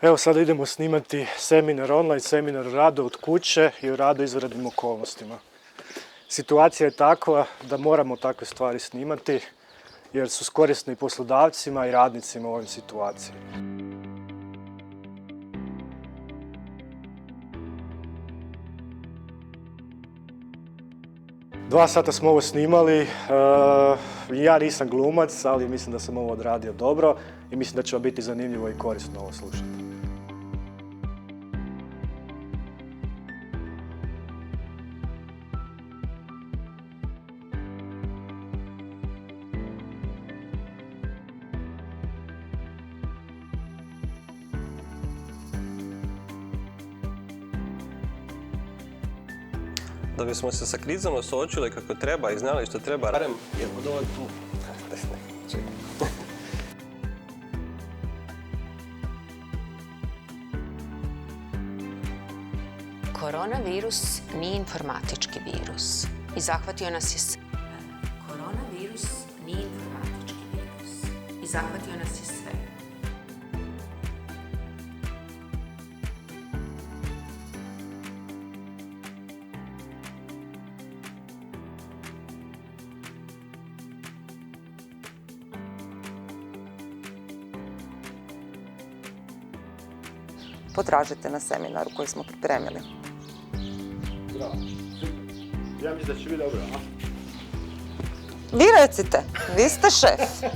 Evo sada idemo snimati seminar, online seminar o radu od kuće i o radu izvanrednim okolnostima. Situacija je takva da moramo takve stvari snimati jer su korisne i poslodavcima i radnicima u ovoj situaciji. Dva sata smo ovo snimali, ja nisam glumac, ali mislim da sam ovo odradio dobro i mislim da će vam biti zanimljivo i korisno ovo slušati. Da bismo se sa krizama suočili kako treba i znali što treba, barem je od ovog tu. Koronavirus nije informatički virus i zahvatio nas je sve. Koronavirus nije informatički virus i zahvatio nas je sve. Potražite na seminaru koji smo pripremili. Bravo, super. Ja mislim da će biti dobro, a? Vi recite, vi ste šef.